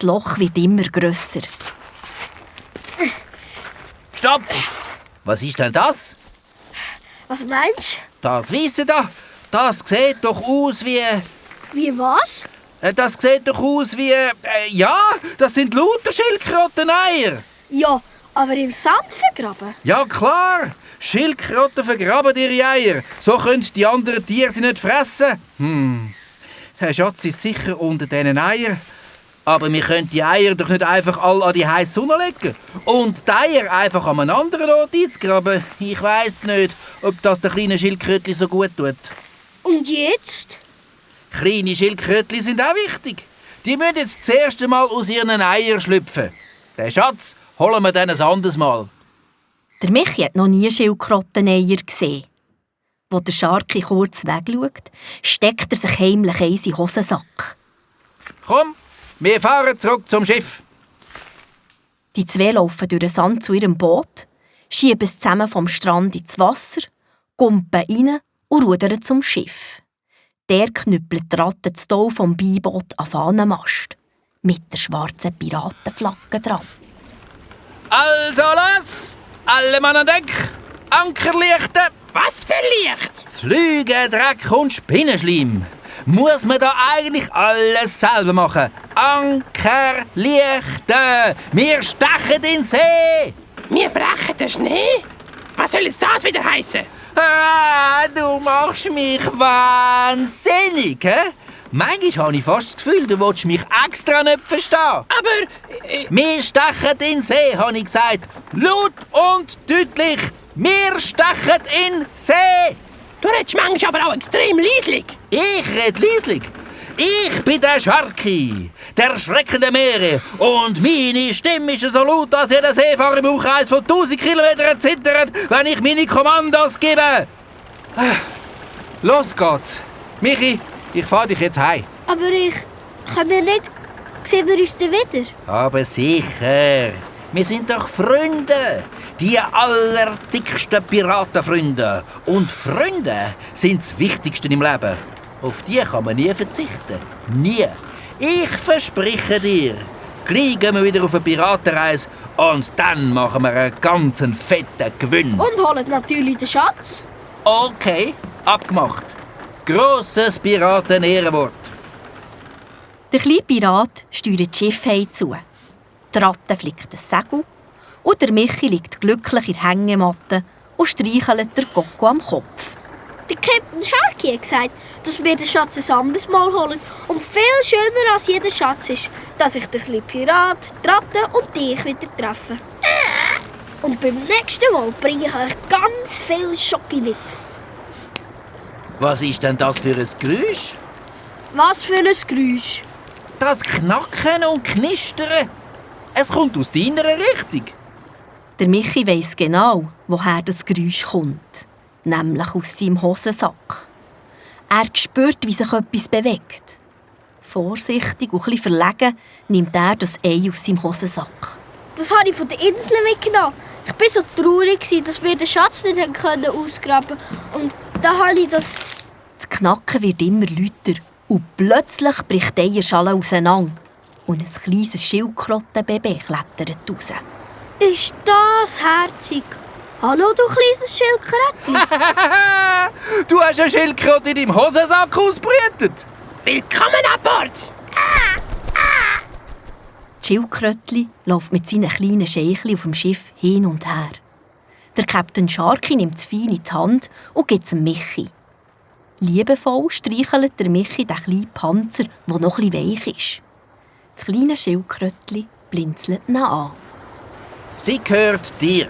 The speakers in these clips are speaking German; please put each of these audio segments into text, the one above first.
Das Loch wird immer grösser. Stopp! Was ist denn das? Was meinst Das Weisse da, das sieht doch aus wie... du? Wie was? Das sieht doch aus wie... ja, das sind lauter Schildkröteneier. Ja, aber im Sand vergraben. Ja, klar. Schildkröten vergraben ihre Eier. So können die anderen Tiere sie nicht fressen. Der Schatz ist sicher unter diesen Eiern. Aber wir können die Eier doch nicht einfach alle an die heiße Sonne legen. Und die Eier einfach an einem anderen Ort einzugraben. Ich weiss nicht, ob das den kleinen Schildkrötchen so gut tut. Und jetzt? Kleine Schildkrötchen sind auch wichtig. Die müssen jetzt das erste Mal aus ihren Eiern schlüpfen. Den Schatz holen wir dann ein anderes Mal. Der Michi hat noch nie Schildkröteneier gesehen. Wo der Scharki kurz wegschaut, steckt er sich heimlich in seinen Hosensack. Komm, wir fahren zurück zum Schiff. Die zwei laufen durch den Sand zu ihrem Boot, schieben es zusammen vom Strand ins Wasser, gumpen rein und rudern zum Schiff. Der knüppelt die Ratte das Tau vom Beiboot an Fahnenmast, mit der schwarzen Piratenflagge dran. Also los! Alle Mann an Deck! Ankerlichten! Was für Licht? Flüge, Dreck und Spinnenschleim. Muss man da eigentlich alles selber machen? Ankerlichten! Wir stechen in den See! Wir brechen den Schnee? Was soll jetzt das wieder heißen? Ah, du machst mich wahnsinnig, hä? Manchmal habe ich fast das Gefühl, du willst mich extra nicht verstehen. Aber... Wir stechen in den See, habe ich gesagt. Laut und deutlich. Wir stechen in den See. Du redest manchmal aber auch extrem leislich. Ich rede leislich. Ich bin der Scharki, der Schrecken der Meere. Und meine Stimme ist so laut, dass jeder Seefahrer im Umkreis von 1000 Kilometern zittert, wenn ich meine Kommandos gebe. Los geht's. Michi, ich fahre dich jetzt heim. Aber können wir nicht... Sehen wir uns dann wieder? Aber sicher. Wir sind doch Freunde. Die allerdicksten Piratenfreunde. Und Freunde sind das Wichtigste im Leben. Auf die kann man nie verzichten. Nie. Ich verspreche dir, gleich gehen wir wieder auf eine Piratenreise und dann machen wir einen ganz fetten Gewinn. Und holen natürlich den Schatz. Okay, abgemacht. Grosses Piraten-Ehrenwort. Der kleine Pirat steuert das Schiff zu. Die Ratte flickt das Segel und der Michi liegt glücklich in der Hängematte und streichelt der Coco am Kopf. Der Captain Sharky hat gesagt, dass wir den Schatz ein anderes Mal holen. Und viel schöner als jeder Schatz ist, dass ich den kleinen Pirat, die Ratte und dich wieder treffe. Und beim nächsten Mal bringe ich euch ganz viel Schoki mit. Was ist denn das für ein Geräusch? Was für ein Geräusch. Das Knacken und Knistern. Es kommt aus deiner Richtung. Der Michi weiss genau, woher das Geräusch kommt. Nämlich aus seinem Hosensack. Er spürt, wie sich etwas bewegt. Vorsichtig und etwas verlegen nimmt er das Ei aus seinem Hosensack. Das habe ich von der Insel mitgenommen. Ich war so traurig, dass wir den Schatz nicht ausgraben konnten. Und da habe ich das... Das Knacken wird immer lauter und plötzlich bricht die Eierschale auseinander. Und ein kleines Schildkrötenbaby klettert raus. Ist das herzig? Hallo, du kleines Schildkrötchen. Du hast eine Schildkröte in deinem Hosensack ausgebrütet. Willkommen an Bord. Die Schildkrötli läuft mit seinen kleinen Scheichli auf dem Schiff hin und her. Der Captain Sharky nimmt das Fein in die Hand und gibt es dem Michi. Liebevoll streichelt der Michi den kleinen Panzer, der noch etwas weich ist. Das kleine Schildkrötli blinzelt ihn an. Sie gehört dir.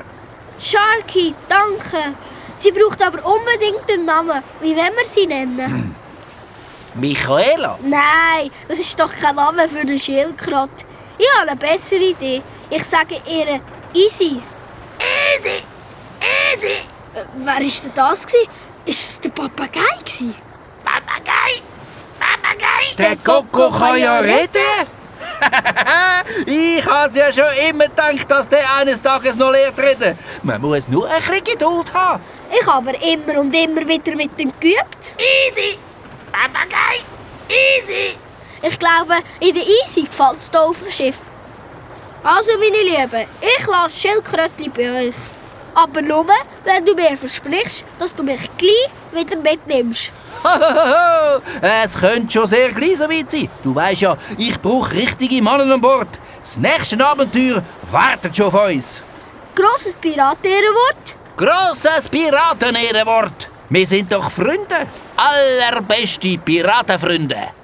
Sharky, danke. Sie braucht aber unbedingt einen Namen. Wie wollen wir sie nennen? Michaela? Nein, das ist doch kein Name für eine Schildkröte. Ich habe eine bessere Idee. Ich sage ihr Easy. Easy. Easy. Wer war denn das? Ist es der Papagei? Papagei. Papagei. Der Coco kann ja reden. Ich habe ja schon immer gedacht, dass der eines Tages noch lernt reden. Man muss nur ein bisschen Geduld haben. Ich habe aber immer und immer wieder mit ihm geübt. Easy. Papagei. Easy. Ich glaube, in der Easy gefällt es hier auf dem Schiff. Also, meine Lieben, ich lasse Schildkrötli bei euch. Aber nur, wenn du mir versprichst, dass du mich gleich wieder mitnimmst. Es könnte schon sehr gleich so weit sein. Du weisst ja, ich brauche richtige Männer an Bord. Das nächste Abenteuer wartet schon auf uns. Grosses Piraten-Ehrenwort. Grosses Piraten-Ehrenwort. Wir sind doch Freunde. Allerbeste Piratenfreunde.